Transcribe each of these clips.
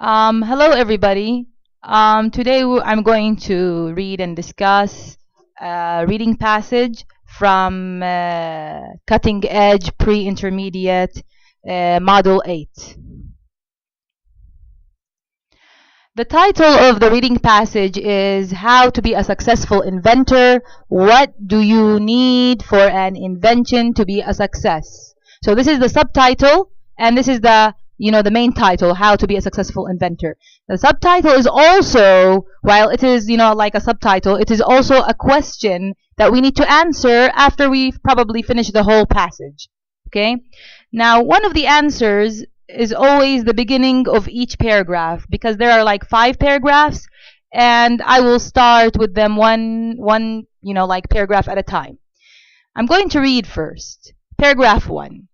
Hello, everybody. Today I'm going to read and discuss a reading passage from Cutting Edge Pre-Intermediate Model 8. The title of the reading passage is How to be a Successful Inventor. What do you need for an invention to be a success? So this is the subtitle, and this is the main title, How to be a Successful Inventor. The subtitle is also, while it is like a subtitle, it is also a question that we need to answer after we've probably finished the whole passage. Okay? Now, one of the answers is always the beginning of each paragraph, because there are like 5 paragraphs, and I will start with them one like paragraph at a time. I'm going to read first. Paragraph 1.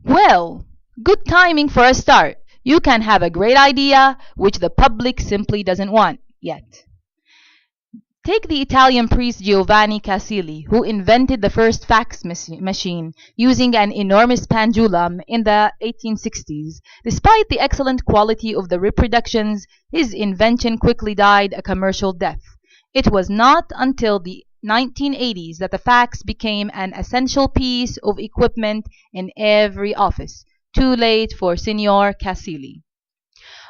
Well, good timing for a start. You can have a great idea which the public simply doesn't want yet. Take the Italian priest Giovanni Casilli, who invented the first fax machine using an enormous pendulum in the 1860s. Despite the excellent quality of the reproductions, his invention quickly died a commercial death. It was not until the 1980s that the fax became an essential piece of equipment in every office. Too late for Signor Casilli.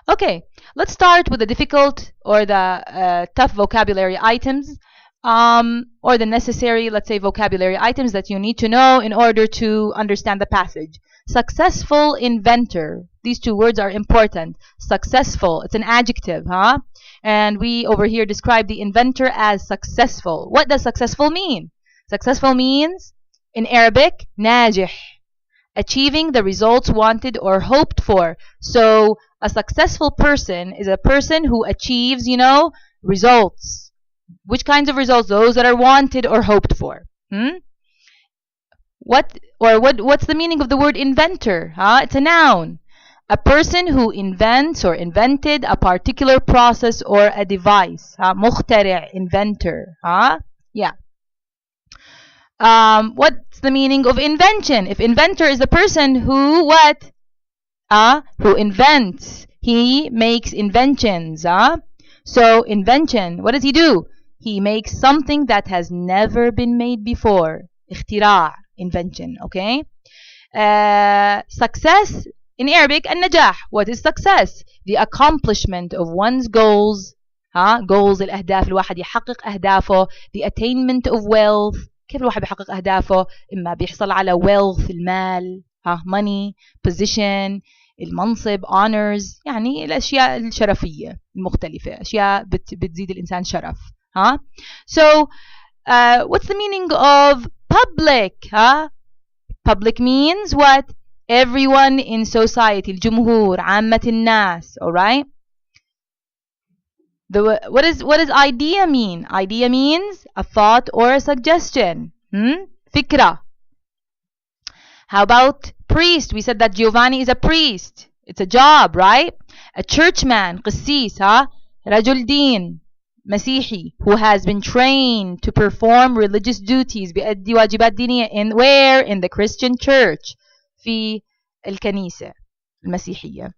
Okay, let's start with the difficult or the tough vocabulary items, or the necessary, let's say, vocabulary items that you need to know in order to understand the passage. Successful inventor. These 2 words are important. Successful, it's an adjective, huh? And we over here describe the inventor as successful. What does successful mean? Successful means, in Arabic, najih, achieving the results wanted or hoped for. So a successful person is a person who achieves, results. Which kinds of results? Those that are wanted or hoped for. What's the meaning of the word inventor? It's a noun. A person who invents or invented a particular process or a device. مخترع, inventor. Yeah. What's the meaning of invention? If inventor is the person who what? Who invents. He makes inventions. So invention, what does he do? He makes something that has never been made before. اختراع, invention, okay? Success, in Arabic, النجاح. What is success? The accomplishment of one's goals. goals, الأهداف، الواحد يحقق أهدافه. The attainment of wealth. كيف الواحد بيحقق أهدافه؟ إما بيحصل على wealth، المال، money، position، المنصب، honors، يعني الأشياء الشرفية المختلفة، أشياء بتزيد الإنسان شرف. So what's the meaning of public? Public means what? Everyone in society. الجمهور، عامة الناس. Alright? What does idea mean? Idea means a thought or a suggestion. فكرة. How about priest? We said that Giovanni is a priest. It's a job, right? A churchman, قسيس, رجل دين, مسيحي, who has been trained to perform religious duties, بيأدي واجبات دينية, in where? In the Christian church. في الكنيسة المسيحية.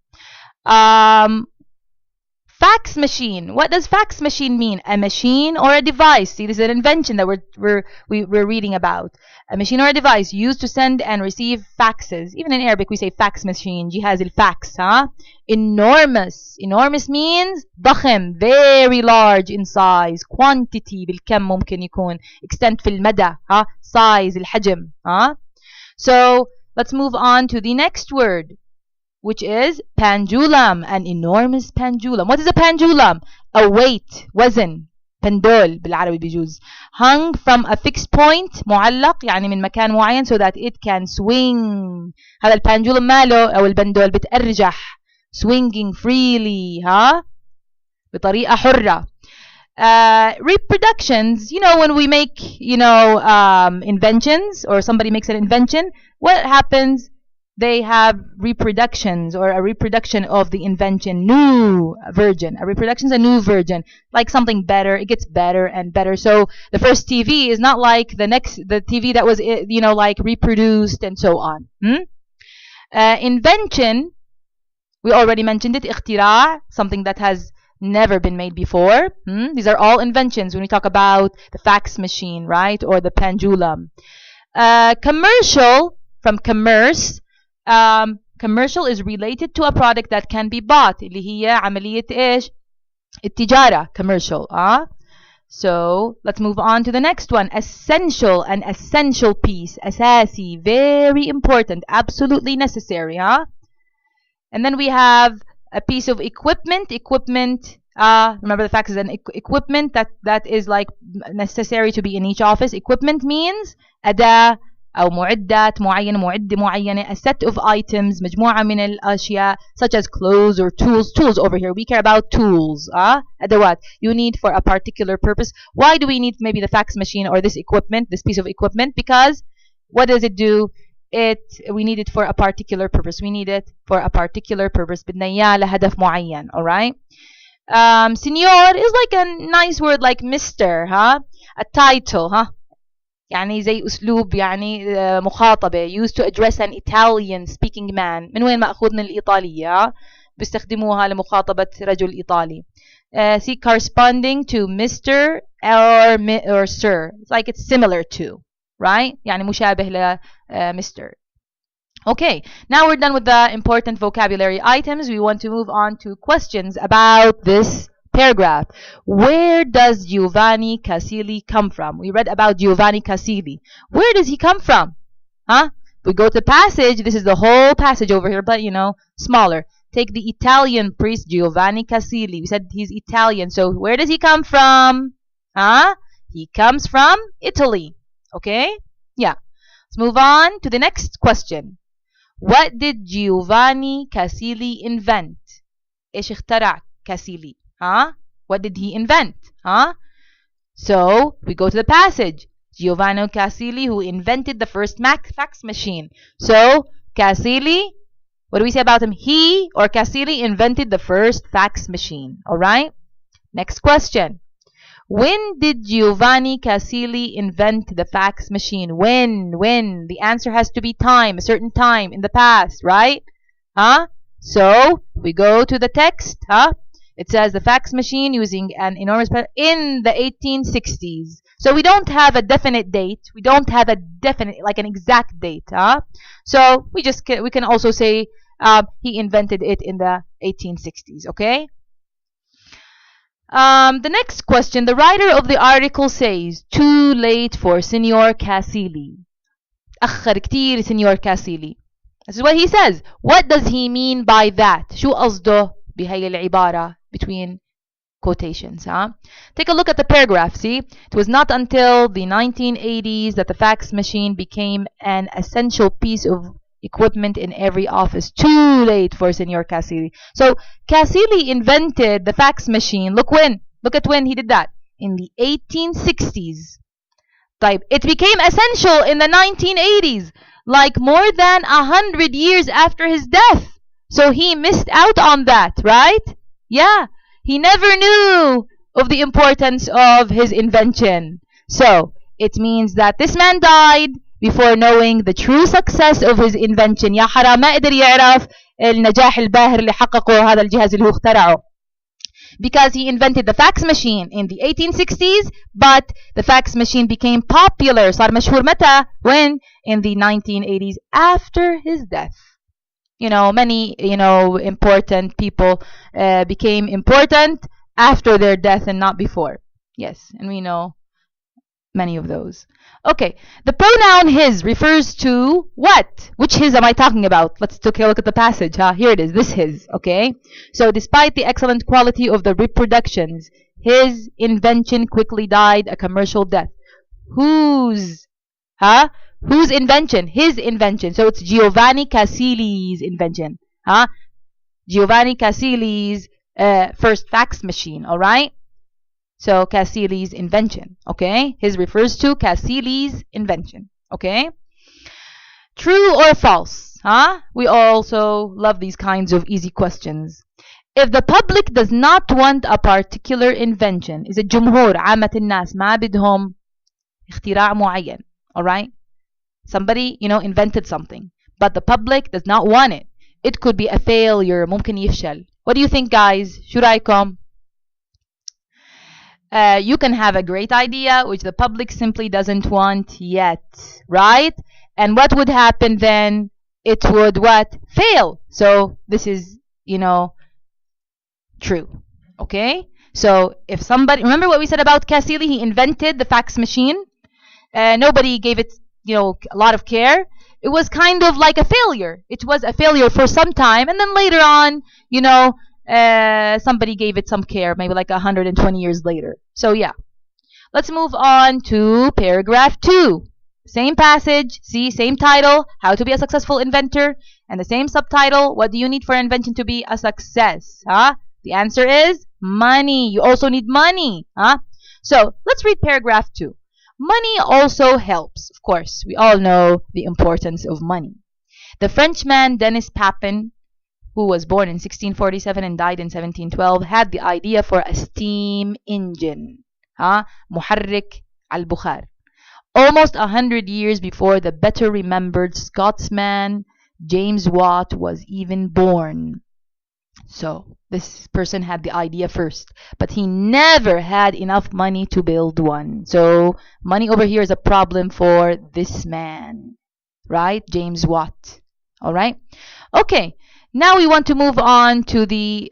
Fax machine. What does fax machine mean? A machine or a device. See, this is an invention that we're reading about. A machine or a device used to send and receive faxes. Even in Arabic, we say fax machine. جهاز الفاكس. Enormous. Enormous means ضخم, very large in size. Quantity بالكم ممكن يكون. Extent في المدى. Size, الحجم. So let's move on to the next word, which is pendulum, an enormous pendulum. What is a pendulum? A weight, وزن, pendol بالعربي بيجوز, hung from a fixed point, معلق يعني من مكان معين, so that it can swing. هذا البندولم ماله أو البندول بتأرجح, swinging freely, بطريقة حرة. Reproductions, when we make, inventions, or somebody makes an invention, what happens? They have reproductions, or a reproduction of the invention, new version. A reproduction is a new version, like something better. It gets better and better. So the first TV is not like the TV that was, like reproduced and so on. Invention, We already mentioned it. اختراع, something that has never been made before. These are all inventions when we talk about the fax machine, right? Or the pendulum. Commercial, from commerce. Commercial is related to a product that can be bought. اللي هي عملية إيش؟ التجارة. Commercial. So let's move on to the next one. Essential, an essential piece. أساسي, very important, absolutely necessary. And then we have a piece of equipment. Equipment, remember the fact is an equipment that is like necessary to be in each office. Equipment means أداة أو معدات معينة, معدة معينة, a set of items, مجموعة من الأشياء such as clothes or tools. Tools over here, we care about tools. أدوات you need for a particular purpose. Why do we need maybe the fax machine or this equipment, this piece of equipment? Because what does it do? We need it for a particular purpose. We need it for a particular purpose. بدنا إياه لهدف معين. Alright? Signor is like a nice word like Mr. A title. يعني زي أسلوب يعني مخاطبة used to address an Italian speaking man. من وين مأخوذ من الإيطالية؟ بيستخدموها لمخاطبة رجل إيطالي. See, corresponding to Mr. or Sir. It's like it's similar to, right? يعني مشابه ل Mr. Okay, now we're done with the important vocabulary items. We want to move on to questions about this paragraph. Where does Giovanni Casilli come from? We read about Giovanni Casilli. Where does he come from? We go to the passage. This is the whole passage over here, but smaller. Take the Italian priest Giovanni Casilli. We said he's Italian. So where does he come from? He comes from Italy. Okay? Yeah. Let's move on to the next question. What did Giovanni Casilli invent? إيش اخترع كاسيلي? What did he invent? So we go to the passage. Giovanni Casilli, who invented the first fax machine. So Casilli, what do we say about him? He or Casilli invented the first fax machine. All right. Next question. When did Giovanni Casilli invent the fax machine? When? The answer has to be time, a certain time in the past, right? So we go to the text. It says the fax machine using an enormous in the 1860s. So we don't have a definite date. We don't have a definite, like an exact date. So we can also say he invented it in the 1860s. Okay. The next question. The writer of the article says, too late for Signor Casilli. أخر كتير Signor Casilli. This is what he says. What does he mean by that? شو قصده بهي العبارة between quotations? Take a look at the paragraph. See, it was not until the 1980s that the fax machine became an essential piece of equipment in every office. Too late for Signor Casilli. So Casilli invented the fax machine. Look at when he did that. In the 1860s. It became essential in the 1980s. Like more than 100 years after his death. So he missed out on that, right? Yeah. He never knew of the importance of his invention. So it means that this man died before knowing the true success of his invention. يا حرام ما قدر يعرف النجاح الباهر اللي حققه هذا الجهاز اللي هو اخترعه. Because he invented the fax machine in the 1860s, but the fax machine became popular. صار مشهور متى? When? In the 1980s, after his death. Many, important people became important after their death and not before. Yes, and we know many of those. Okay, the pronoun his refers to what? Which his am I talking about? Let's take a look at the passage. Here it is, this his. Okay, so despite the excellent quality of the reproductions, his invention quickly died a commercial death. Whose? Whose invention? His invention. So it's Giovanni Casilli's invention. Giovanni Casilli's first fax machine. All right. So Casilli's invention. Okay. His refers to Casilli's invention. Okay. True or false? We also love these kinds of easy questions. If the public does not want a particular invention, is it جمهور عامة الناس ما بدهم اختراع معين. All right. Somebody, invented something, but the public does not want it. it could be a failure. ممكن يفشل. What do you think, guys? شو رأيكم? You can have a great idea which the public simply doesn't want yet, right? And what would happen then? It would what? Fail. So this is, true. Okay? So if somebody, remember what we said about Cassili? He invented the fax machine. Nobody gave it, a lot of care. It was kind of like a failure. It was a failure for some time, and then later on, somebody gave it some care, maybe like 120 years later. So yeah. Let's move on to paragraph 2. Same passage, see, same title, How to be a Successful Inventor, and the same subtitle, What do you need for an invention to be a success? The answer is money. You also need money. So let's read paragraph 2. Money also helps. Of course, we all know the importance of money. The Frenchman Denis Papin, who was born in 1647 and died in 1712, had the idea for a steam engine. محرك على البخار. Almost 100 years before the better remembered Scotsman James Watt was even born. So this person had the idea first, but he never had enough money to build one. So money over here is a problem for this man, right? James Watt. All right? Okay. Now we want to move on to the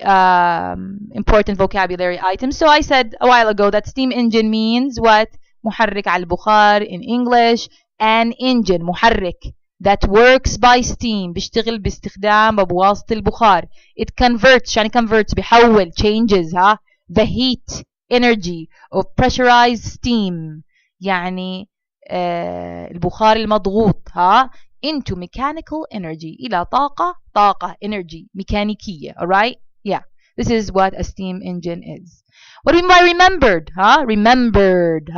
important vocabulary items. So I said a while ago that steam engine means what? محرك على البخار in English. An engine, محرك, that works by steam. بيشتغل باستخدام بواسطة البخار. It converts, يعني converts, بيحول, changes, the heat, energy of pressurized steam. يعني البخار المضغوط, into mechanical energy. إلى طاقة, energy, ميكانيكية. Alright? Yeah. This is what a steam engine is. What do we mean by remembered? Remembered.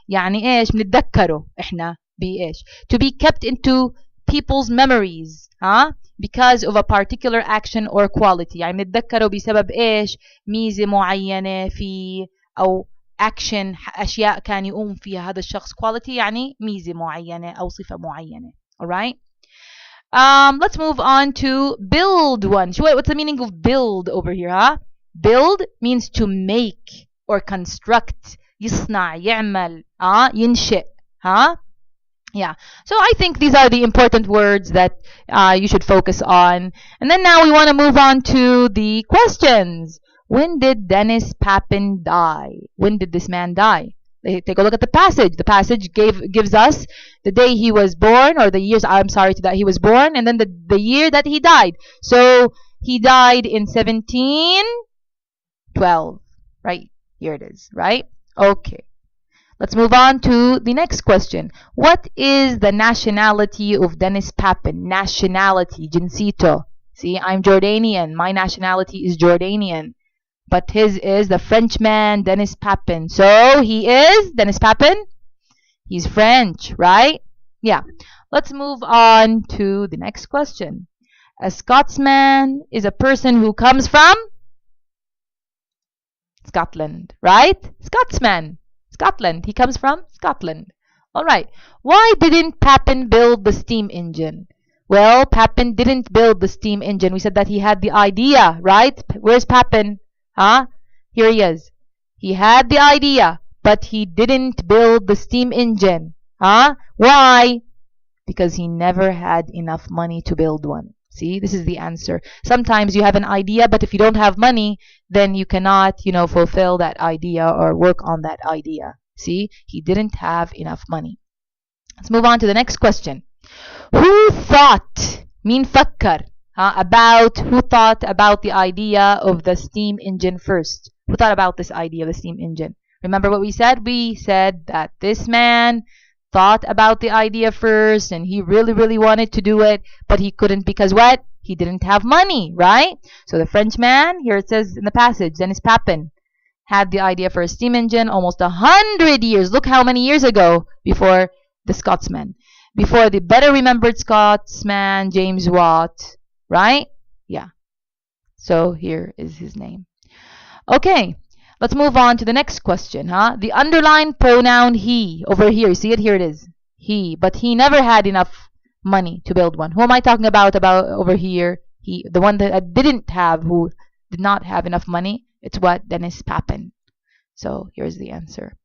يعني إيش؟ بنتذكره إحنا بإيش؟ To be kept into people's memories. Because of a particular action or quality. يعني بنتذكره بسبب إيش؟ ميزة معينة في أو action, أشياء كان يقوم فيها هذا الشخص. Quality يعني ميزة معينة أو صفة معينة. Alright? Let's move on to build one. What's the meaning of build over here? Build means to make or construct. يصنع, يعمل, ينشئ. Yeah. So I think these are the important words that you should focus on. And then now we want to move on to the questions. When did Denis Papin die? When did this man die? Take a look at the passage. The passage gives us the day he was born, or the years, that he was born, and then the year that he died. So he died in 1712. Right? Here it is. Right? Okay. Let's move on to the next question. What is the nationality of Denis Papin? Nationality, jinsito. See, I'm Jordanian. My nationality is Jordanian. But his is the Frenchman Denis Papin. So he is Denis Papin. He's French, right? Yeah. Let's move on to the next question. A Scotsman is a person who comes from Scotland, right? Scotsman. Scotland. He comes from Scotland. All right. Why didn't Papin build the steam engine? Well, Papin didn't build the steam engine. We said that he had the idea, right? Where's Papin? Here he is. He had the idea, but he didn't build the steam engine. Why? Because he never had enough money to build one. See, this is the answer. Sometimes you have an idea, but if you don't have money, then you cannot, fulfill that idea or work on that idea. See, he didn't have enough money. Let's move on to the next question. Who thought, mean fakkar, who thought about the idea of the steam engine first? Who thought about this idea of the steam engine? Remember what we said? We said that this man thought about the idea first, and he really, really wanted to do it, but he couldn't because what? He didn't have money, right? So the Frenchman, here it says in the passage, Denis Papin, had the idea for a steam engine almost 100 years. Look how many years ago before the Scotsman. Before the better remembered Scotsman, James Watt, right? Yeah. So here is his name. Okay. Let's move on to the next question, The underlined pronoun he, over here, you see it? Here it is. He, but he never had enough money to build one. Who am I talking about over here? the one that didn't have, who did not have enough money, it's what? Dennis Papin. So here's the answer.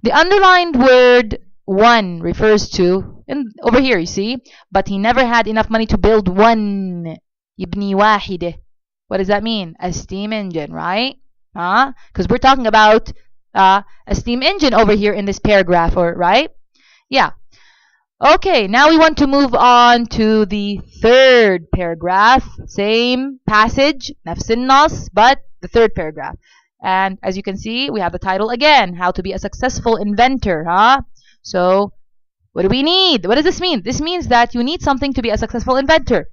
The underlined word one refers to, over here you see, but he never had enough money to build one. يبني واحدة. What does that mean? A steam engine, right? Because we're talking about a steam engine over here in this paragraph, right? Yeah. Okay, now we want to move on to the third paragraph. Same passage, نفس النص, but the third paragraph. And as you can see, we have the title again, How to be a Successful Inventor. So what do we need? What does this mean? This means that you need something to be a successful inventor.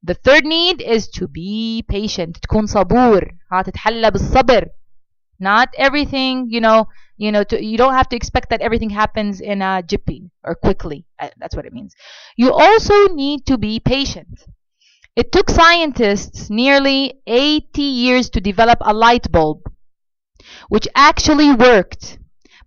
The third need is to be patient. تكون صبور. تتحلى بالصبر. Not everything, you don't have to expect that everything happens in a jiffy or quickly. That's what it means. You also need to be patient. It took scientists nearly 80 years to develop a light bulb, which actually worked,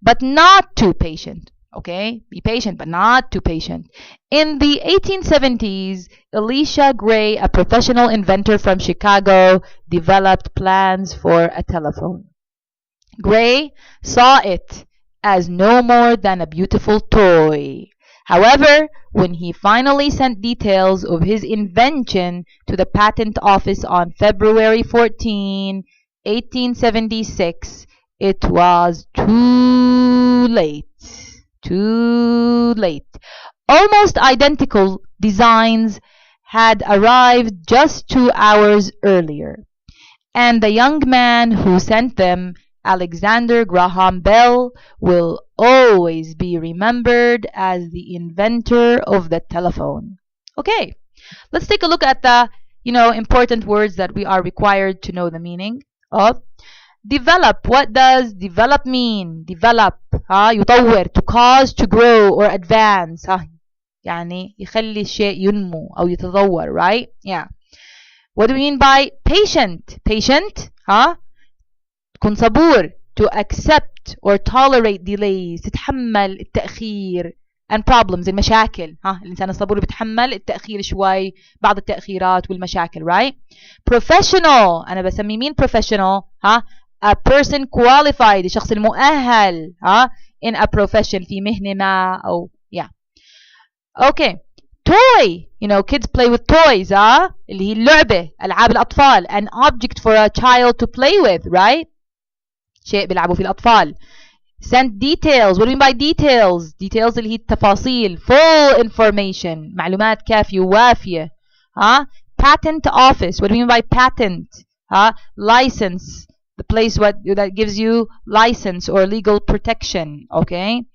but not too patient. Okay, be patient, but not too patient. In the 1870s, Elisha Gray, a professional inventor from Chicago, developed plans for a telephone. Gray saw it as no more than a beautiful toy. However, when he finally sent details of his invention to the patent office on February 14, 1876, it was too late. Too late. Almost identical designs had arrived just 2 hours earlier, and the young man who sent them, Alexander Graham Bell, will always be remembered as the inventor of the telephone. Okay, let's take a look at the important words that we are required to know the meaning of. Develop. What does develop mean? Develop. يطور, to cause to grow or advance. يعني يخلي الشيء ينمو أو يتطور, right? Yeah. What do we mean by patient? Patient. تكون صبور, to accept or tolerate delays. تتحمل التأخير and problems, المشاكل. الإنسان الصبور بيتحمل التأخير شوي, بعض التأخيرات والمشاكل, right? Professional. أنا بسمي مين professional? A person qualified, الشخص المؤهل in a profession, في مهنة ما أو yeah. Okay. Toy. Kids play with toys. اللي هي اللعبة, ألعاب الأطفال. An object for a child to play with, right? شيء بيلعبوا فيه الأطفال. Send details. What do you mean by details? Details اللي هي التفاصيل. Full information. معلومات كافية ووافية. Patent office. What do you mean by patent? License. The place that gives you license or legal protection. Okay.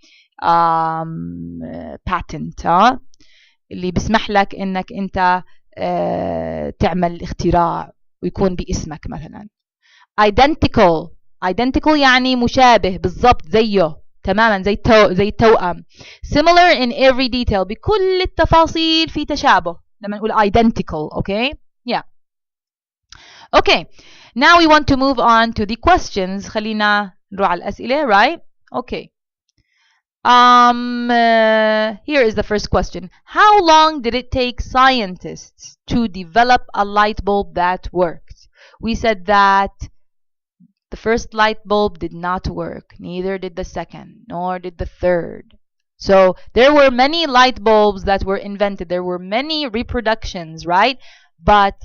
Patent. اللي بيسمح لك انك انت تعمل اختراع ويكون باسمك مثلا. Identical. Identical يعني مشابه بالضبط, زيه تماما, زي التوأم. Similar in every detail. بكل التفاصيل في تشابه لما نقول identical. Okay. Yeah. Okay. Now we want to move on to the questions. خلينا نروح على الأسئلة, right? Okay. Here is the first question. How long did it take scientists to develop a light bulb that worked? We said that the first light bulb did not work. Neither did the second, nor did the third. So there were many light bulbs that were invented. There were many reproductions, right? But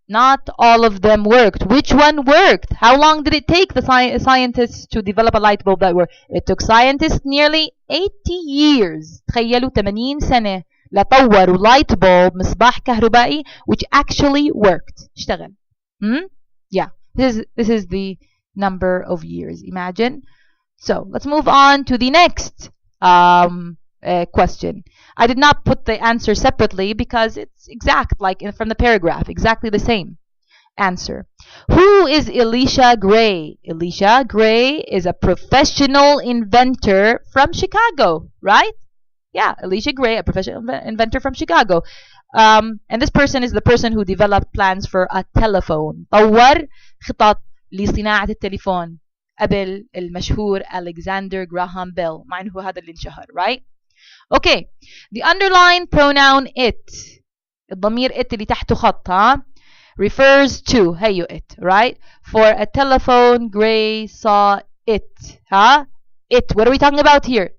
not all of them worked. Which one worked? How long did it take the scientists to develop a light bulb that worked? It took scientists nearly 80 years. تخيلوا 80 سنة لطوروا light bulb, مصباح كهربائي, which actually worked. اشتغل. Yeah. This is the number of years. Imagine. So let's move on to the next question. I did not put the answer separately because it's exact, like from the paragraph, exactly the same answer. Who is Elisha Gray? Elisha Gray is a professional inventor from Chicago, right? Yeah, Elisha Gray, a professional inventor from Chicago. And this person is the person who developed plans for a telephone. طور خطط لصناعة التليفون قبل المشهور Alexander Graham Bell, مع إنه هذا اللي انشهر, right? Okay, the underlined pronoun it, الضمير it اللي تحته خط, refers to هيو it, right? For a telephone, Gray saw it. Huh? It. What are we talking about here?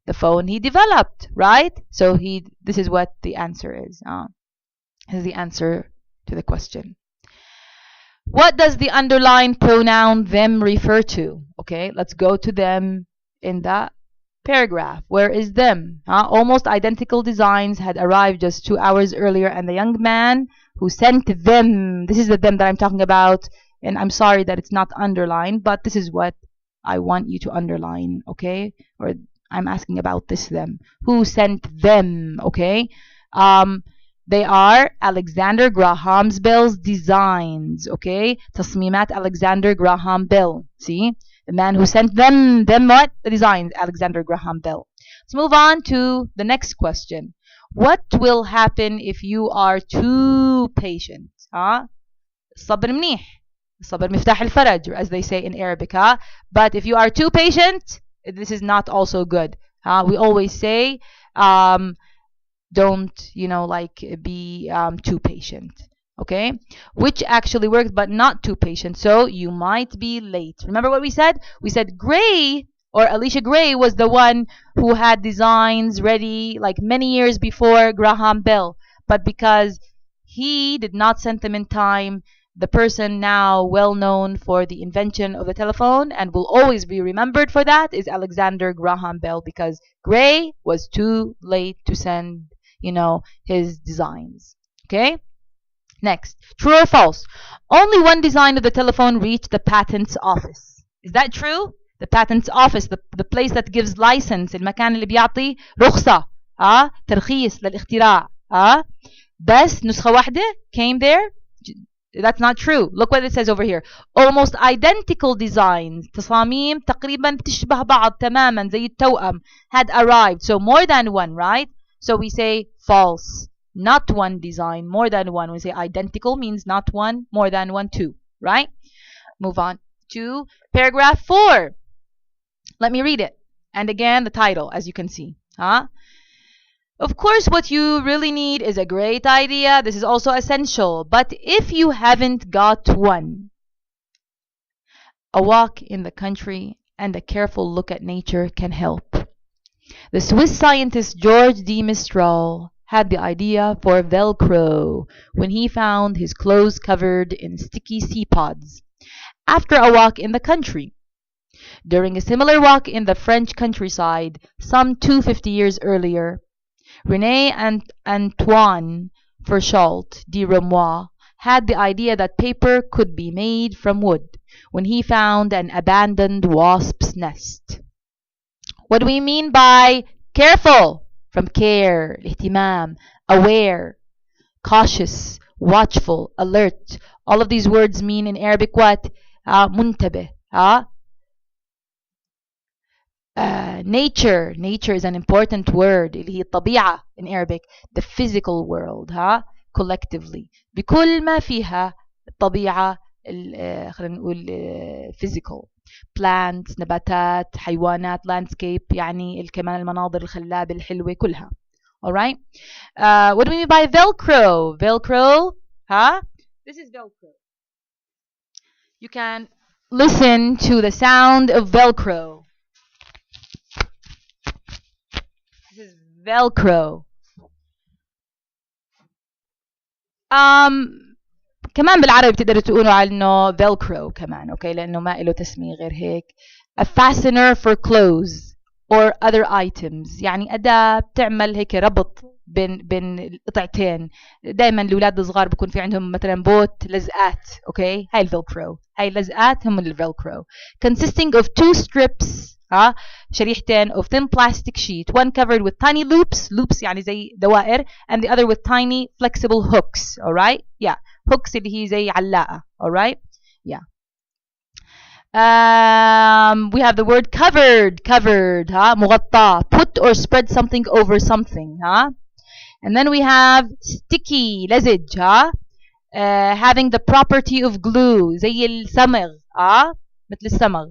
The phone he developed, right? So this is what the answer is. This is the answer to the question. What does the underlined pronoun them refer to? Okay, let's go to them in that paragraph. Where is them? Almost identical designs had arrived just 2 hours earlier, and the young man who sent them, this is the them that I'm talking about, and I'm sorry that it's not underlined, but this is what I want you to underline, okay? Or I'm asking about this them. Who sent them, okay? They are Alexander Graham Bell's designs, okay? تصميمات Alexander Graham Bell. See? The man who sent them what? The designs, Alexander Graham Bell. Let's move on to the next question. What will happen if you are too patient? الصبر منيح. الصبر مفتاح الفرج, as they say in Arabic. But if you are too patient, this is not also good. We always say, don't, be too patient. Okay? Which actually works, but not too patient. So you might be late. Remember what we said? We said Gray, or Alicia Gray, was the one who had designs ready like many years before Graham Bell. But because he did not send them in time, the person now well known for the invention of the telephone and will always be remembered for that is Alexander Graham Bell, because Gray was too late to send, his designs. Okay? Next, true or false? Only one design of the telephone reached the patent's office. Is that true? The patent's office, the place that gives license, المكان اللي بيعطي رخصة, ترخيص للاختراع. بس نسخة واحدة came there. That's not true. Look what it says over here. Almost identical designs, تصاميم تقريبا بتشبه بعض تماما زي التوأم, had arrived. So more than one, right? So we say false. Not one design, more than one. We say identical means not one, more than one, two, right? Move on to paragraph 4. Let me read it. And again, the title, as you can see. Of course, what you really need is a great idea. This is also essential. But if you haven't got one, a walk in the country and a careful look at nature can help. The Swiss scientist George de Mistral had the idea for Velcro when he found his clothes covered in sticky sea pods after a walk in the country. During a similar walk in the French countryside some 250 years earlier, René and Antoine Verschault de Romois had the idea that paper could be made from wood when he found an abandoned wasp's nest. What do we mean by careful? From care, اهتمام, aware, cautious, watchful, alert. All of these words mean in Arabic what? منتبه. Nature. Nature is an important word. اللي هي الطبيعة in Arabic. The physical world. Collectively. بكل ما فيها الطبيعة خلينا نقول physical. plants, نباتات, حيوانات, landscape, يعني كمان المناظر الخلابة الحلوة كلها. Alright? What do we mean by Velcro? Velcro? This is Velcro. You can listen to the sound of Velcro. This is Velcro. كمان بالعربي بتقدروا تقولوا عنه Velcro كمان, okay? لأنه ما له تسمية غير هيك. A fastener for clothes or other items. يعني أداة بتعمل هيك ربط بين القطعتين. دائما الأولاد الصغار بيكون في عندهم مثلا بوت لزقات, okay? هاي الفيلكرو. هاي اللزقات هم الفيلكرو. Consisting of 2 strips, شريحتين of thin plastic sheet, one covered with tiny loops يعني زي دوائر, and the other with tiny flexible hooks, alright? Yeah. hooks اللي هي زي علاقة, alright? Yeah. We have the word covered, مغطى, put or spread something over something, And then we have sticky, لزج, having the property of glue, زي الصمغ, مثل الصمغ.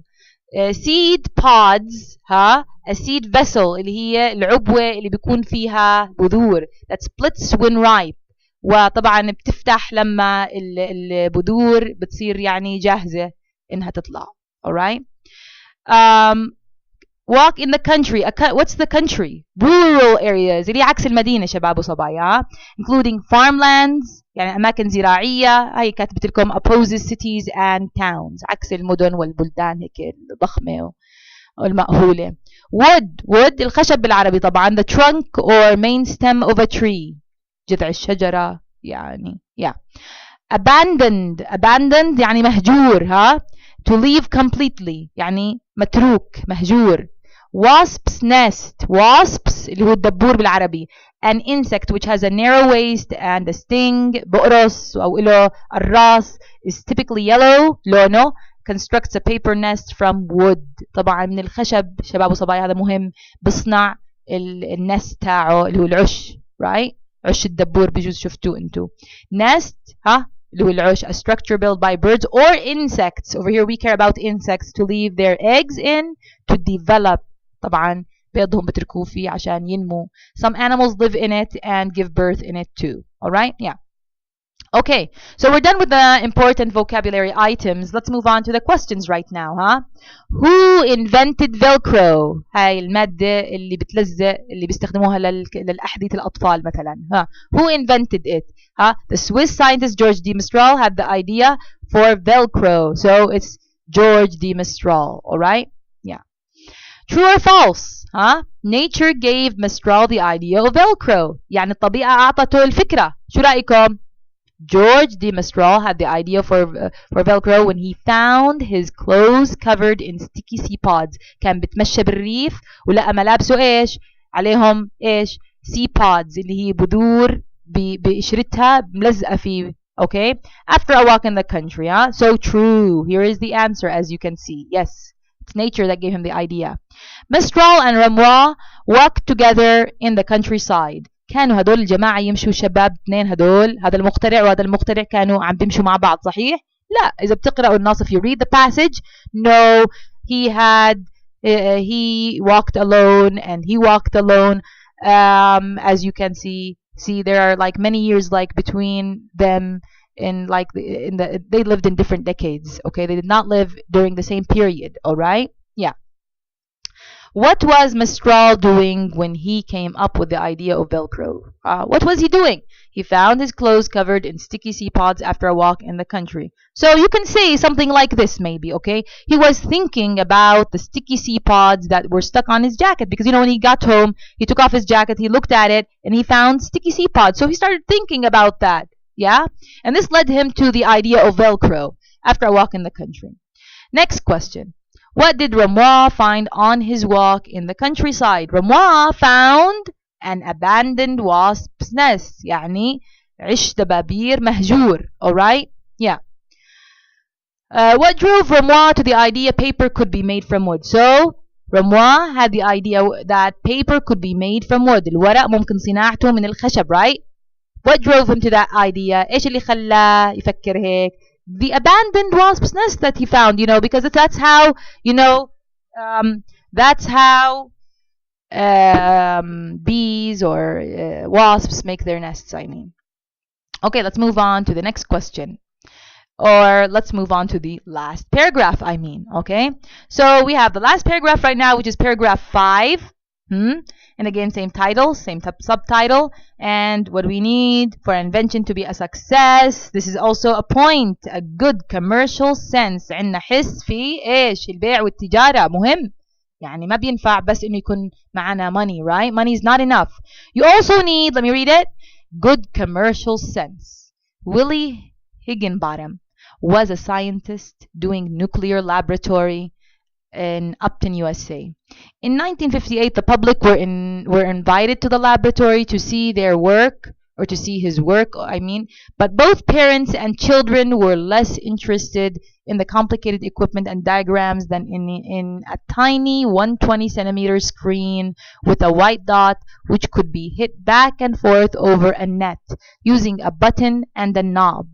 Seed pods, a seed vessel اللي هي العبوة اللي بيكون فيها بذور, that splits when ripe. وطبعا بتفتح لما البذور بتصير يعني جاهزة إنها تطلع. alright. Walk in the country. What's the country? Rural areas اللي عكس المدينة شباب وصبايا. Including farmlands يعني أماكن زراعية. هاي كاتبت لكم opposes cities and towns عكس المدن والبلدان هيك الضخمة والمأهولة. Wood الخشب بالعربي طبعا. The trunk or main stem of a tree جذع الشجرة يعني. yeah. Abandoned يعني مهجور ها. To leave completely يعني متروك مهجور. Wasp's nest. Wasps اللي هو الدبور بالعربي. An insect which has a narrow waist and a sting بقرص أو له الراس is typically yellow لونه. Constructs a paper nest from wood. طبعا من الخشب شباب وصبايا هذا مهم. بصنع النست تاعه اللي هو العش. right. عش الدبور بجوز شفتوه انتو. Nest ها اللي هو العش. A structure built by birds or insects. Over here we care about insects to leave their eggs in to develop. طبعا بيضهم بتركوه فيه عشان ينمو. Some animals live in it and give birth in it too. alright. yeah. Okay, so we're done with the important vocabulary items. Let's move on to the questions right now, huh? Who invented Velcro? هاي المادة اللي بتلزق اللي بيستخدموها للأحذية الأطفال مثلا. ها. Who invented it? Huh? The Swiss scientist George de Mestral had the idea for Velcro. So it's George de Mestral, alright? Yeah. True or false? Huh? Nature gave Mestral the idea of Velcro. يعني الطبيعة أعطته الفكرة. شو رأيكم؟ George de Mestral had the idea for Velcro when he found his clothes covered in sticky sea pods. كان بتمشى بالريف ولقى ملابسه ايش؟ عليهم ايش؟ sea pods اللي هي بذور بقشرتها ملزقة فيه. Okay? After a walk in the country. Huh? So true. Here is the answer as you can see. Yes. It's nature that gave him the idea. Mestral and Ramois walked together in the countryside. كانوا هدول الجماعة يمشوا شباب اثنين هدول هذا المخترع وهذا المخترع كانوا عم بيمشوا مع بعض صحيح؟ لا إذا بتقرأوا النص if you read the passage no he walked alone and he walked alone as you can see there are like many years like between them in like they lived in different decades. Okay, they did not live during the same period. All right. Yeah. What was Mestral doing when he came up with the idea of Velcro? What was he doing? He found his clothes covered in sticky sea pods after a walk in the country. So you can say something like this maybe, okay? He was thinking about the sticky sea pods that were stuck on his jacket because, you know, when he got home, he took off his jacket, he looked at it, and he found sticky sea pods. So he started thinking about that, yeah? And this led him to the idea of Velcro after a walk in the country. Next question. What did Ramois find on his walk in the countryside? Ramois found an abandoned wasp's nest. يعني عش دبابير مهجور. Alright? Yeah. What drove Ramois to the idea paper could be made from wood? So, Ramois had the idea that paper could be made from wood. الورق ممكن صناعته من الخشب, right? What drove him to that idea? إيش اللي خلاه يفكر هيك? The abandoned wasp's nest that he found, you know, because that's how, you know, that's how bees or wasps make their nests, I mean. Okay, let's move on to the next question. Or let's move on to the last paragraph, I mean, okay? So we have the last paragraph right now, which is paragraph 5. And again, same title, same subtitle. And what we need for an invention to be a success. This is also a point. A good commercial sense. عندنا حس في إيش البيع والتجارة مهم. يعني ما بينفع بس إنه يكون معنا money, right? Money is not enough. You also need, let me read it. Good commercial sense. Willie Higginbottom was a scientist doing nuclear laboratory in Upton, USA. In 1958, the public were invited to the laboratory to see their work, or to see his work, I mean, but both parents and children were less interested in the complicated equipment and diagrams than in a tiny 120 centimeter screen with a white dot which could be hit back and forth over a net using a button and a knob.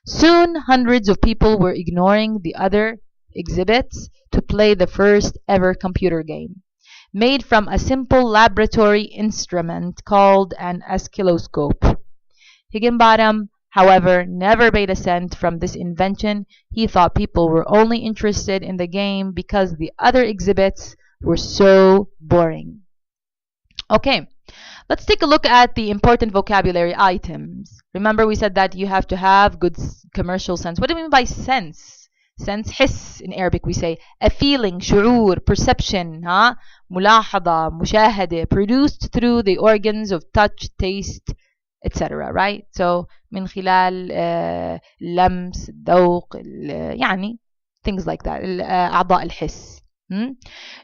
Soon, hundreds of people were ignoring the other exhibits to play the first ever computer game, made from a simple laboratory instrument called an oscilloscope. Higginbottom, however, never made a cent from this invention. He thought people were only interested in the game because the other exhibits were so boring. Okay, let's take a look at the important vocabulary items. Remember we said that you have to have good commercial sense. What do we mean by sense? Sense, حس in Arabic we say a feeling, شعور, perception, ملاحظة, مشاهدة, produced through the organs of touch, taste, etc. Right? So من خلال اللمس, الذوق, يعني things like that, أعضاء الحس.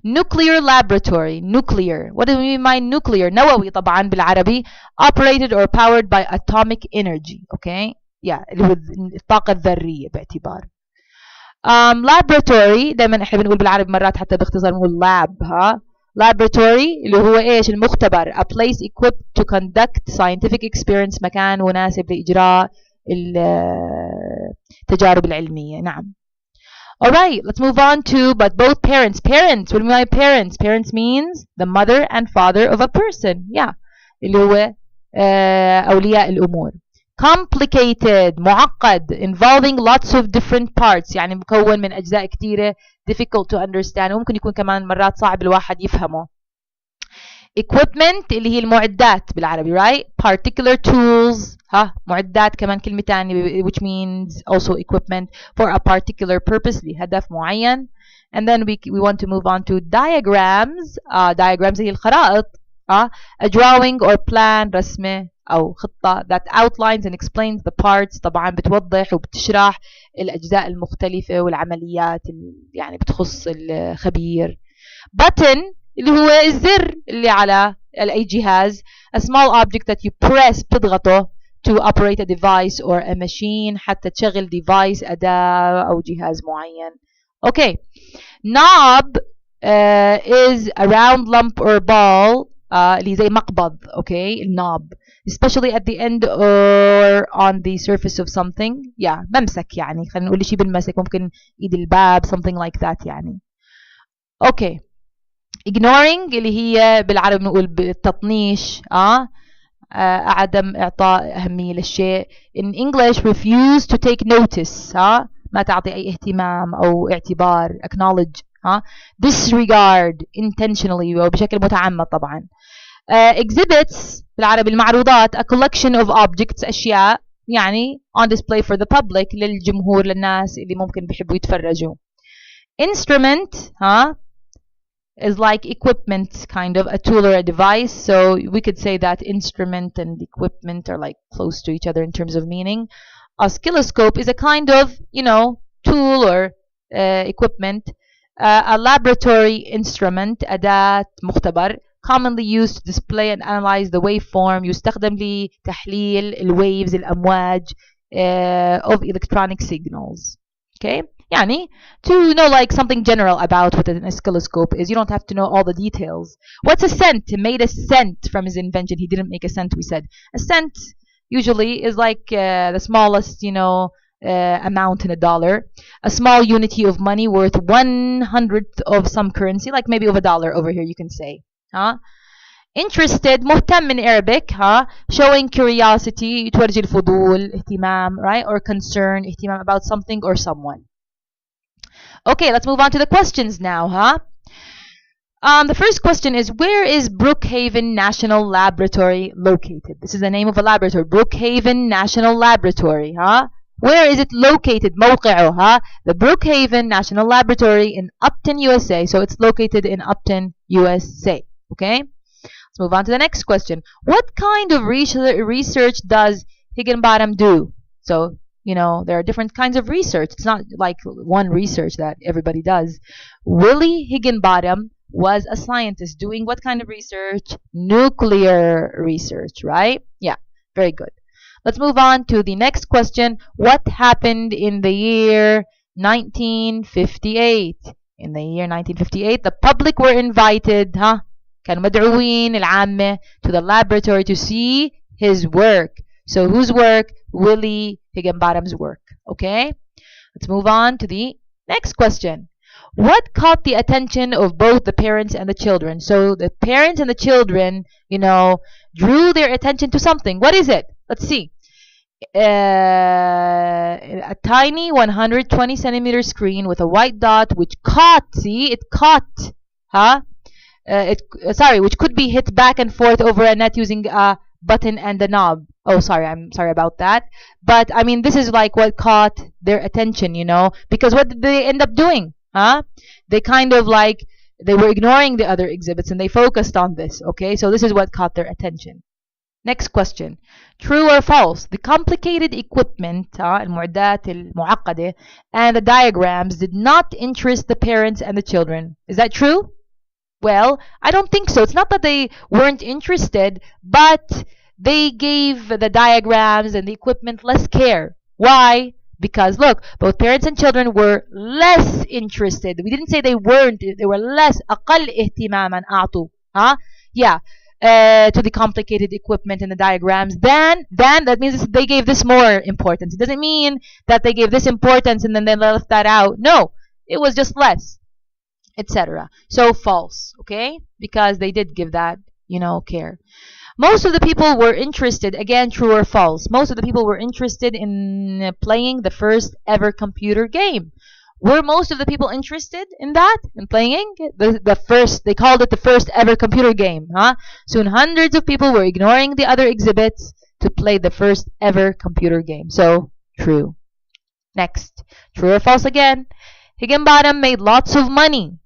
Nuclear laboratory. Nuclear. What do we mean by nuclear? نووي طبعا بالعربي. Operated or powered by atomic energy. Okay? Yeah, الطاقة الذرية باعتبار. Laboratory دائما احنا بنقول بالعربي مرات حتى باختصار بنقول lab laboratory اللي هو ايش المختبر a place equipped to conduct scientific experiments مكان مناسب لإجراء التجارب العلمية. نعم. Alright, let's move on to but both parents. Parents, what do you mean by parents? Parents means the mother and father of a person. Yeah. اللي هو أولياء الأمور. Complicated, معقد, involving lots of different parts. يعني مكون من أجزاء كثيرة, difficult to understand. وممكن يكون كمان مرات صعب الواحد يفهمه. Equipment اللي هي المعدات بالعربي, right? Particular tools, معدات كمان كلمة تانية, which means also equipment for a particular purpose, لهدف معين. And then we want to move on to diagrams. Diagrams هي الخرائط. A drawing or plan, رسمة أو خطة that outlines and explains the parts. طبعا بتوضح وبتشرح الأجزاء المختلفة والعمليات يعني بتخص الخبير. Button اللي هو الزر اللي على أي جهاز. A small object that you press بتضغطه to operate a device or a machine حتى تشغل device أداة أو جهاز معين. Okay. Knob is a round lump or ball اللي زي مقبض. Okay. Knob. Especially at the end or on the surface of something. Yeah. بمسك يعني. خلينا نقول شيء بالمسك. ممكن إيد الباب. Something like that يعني. Okay. Ignoring اللي هي بالعربي بنقول بالتطنيش. عدم إعطاء أهمية للشيء. In English, refuse to take notice. ما تعطي أي اهتمام أو اعتبار. Acknowledge. Disregard intentionally وبشكل متعمد طبعا. Exhibits بالعربي المعروضات. A collection of objects أشياء يعني on display for the public للجمهور للناس اللي ممكن بيحبوا يتفرجوا. Instrument is like equipment, kind of a tool or a device. So we could say that instrument and equipment are like close to each other in terms of meaning. Oscilloscope is a kind of, tool or equipment. A laboratory instrument, أداة مختبر, commonly used to display and analyze the waveform. يستخدم لتحليل الwaves, الأمواج of electronic signals. Okay? يعني to know like something general about what an oscilloscope is. You don't have to know all the details. What's a cent? He made a cent from his invention. He didn't make a cent, we said. A cent usually is like the smallest, amount in a dollar. A small unity of money worth 1/100th of some currency, like maybe of a dollar over here, you can say. Interested, مهتم in Arabic, showing curiosity, تورجي الفضول, اهتمام, right? Or concern, اهتمام about something or someone. Okay, let's move on to the questions now, The first question is, where is Brookhaven National Laboratory located? This is the name of a laboratory, Brookhaven National Laboratory, Where is it located? موقعه, The Brookhaven National Laboratory in Upton, USA. So it's located in Upton, USA. Okay? Let's move on to the next question. What kind of research does Higginbottom do? So, there are different kinds of research. It's not like one research that everybody does. Willie Higginbottom was a scientist doing what kind of research? Nuclear research, right? Yeah, very good. Let's move on to the next question. What happened in the year 1958? In the year 1958, the public were invited, كانوا مدعوين العامة to the laboratory to see his work. So whose work? Willie Higginbottom's work. Okay? Let's move on to the next question. What caught the attention of both the parents and the children? So the parents and the children, drew their attention to something. What is it? Let's see. a tiny 120 centimeter screen with a white dot which caught, see, it caught, huh? Which could be hit back and forth over a net using a button and a knob. Oh, sorry, I'm sorry about that. But I mean, this is like what caught their attention, you know, because what did they end up doing? Huh? They kind of like they were ignoring the other exhibits and they focused on this. Okay, so this is what caught their attention. Next question. True or false? The complicated equipment, المعدات المعقدة, and the diagrams did not interest the parents and the children. Is that true? Well, I don't think so. It's not that they weren't interested, but they gave the diagrams and the equipment less care. Why? Because look, both parents and children were less interested. We didn't say they weren't. They were less. أقل اهتماما أعطوا. Yeah. To the complicated equipment and the diagrams, then that means they gave this more importance. It doesn't mean that they gave this importance and then they left that out. No, it was just less, etc. So false, okay? Because they did give that, care. Most of the people were interested, again, true or false, most of the people were interested in playing the first ever computer game. Were most of the people interested in that? In playing the first, they called it the first ever computer game, Soon hundreds of people were ignoring the other exhibits to play the first ever computer game. So, true. Next, true or false again? Higginbottom made lots of money.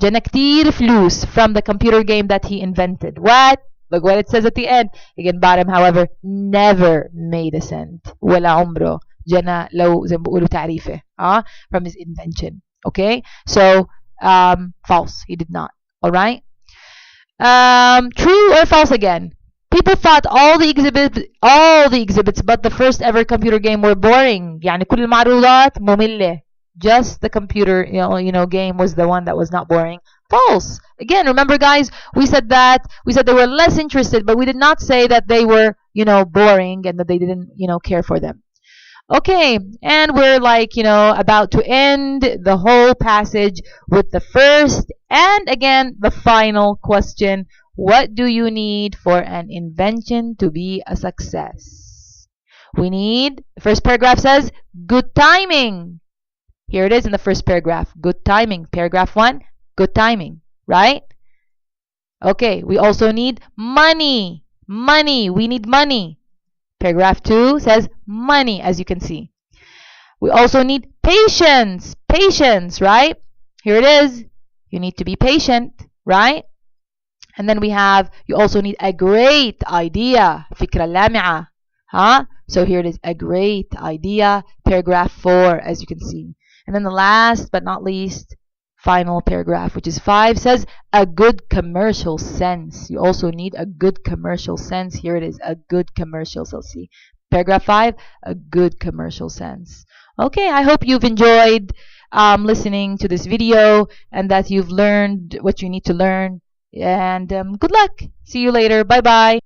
جنى كتير فلوس from the computer game that he invented. What? Look what it says at the end. Higginbottom, however, never made a cent. ولا عمره جنى لو زي ما بيقولوا تعريفه from his invention. Okay? So, false. He did not. Alright? True or false again? People thought all the exhibits but the first ever computer game were boring. يعني كل المعروضات مملة. Just the computer, game was the one that was not boring. False. Again, remember guys, we said they were less interested, but we did not say that they were, boring and that they didn't, care for them. Okay, and we're about to end the whole passage with the first and again the final question. What do you need for an invention to be a success? We need, the first paragraph says, good timing. Here it is in the first paragraph. Good timing. Paragraph 1, good timing. Right? Okay, we also need money. Money. We need money. Paragraph 2 says money, as you can see. We also need patience. Patience, right? Here it is. You need to be patient, right? And then we have, you also need a great idea. فكرة لامعة. So here it is, a great idea. Paragraph 4, as you can see. And then the last but not least, final paragraph, which is 5, says a good commercial sense. You also need a good commercial sense. Here it is, a good commercial. So see, paragraph 5, a good commercial sense. Okay, I hope you've enjoyed listening to this video and that you've learned what you need to learn. And good luck. See you later. Bye-bye.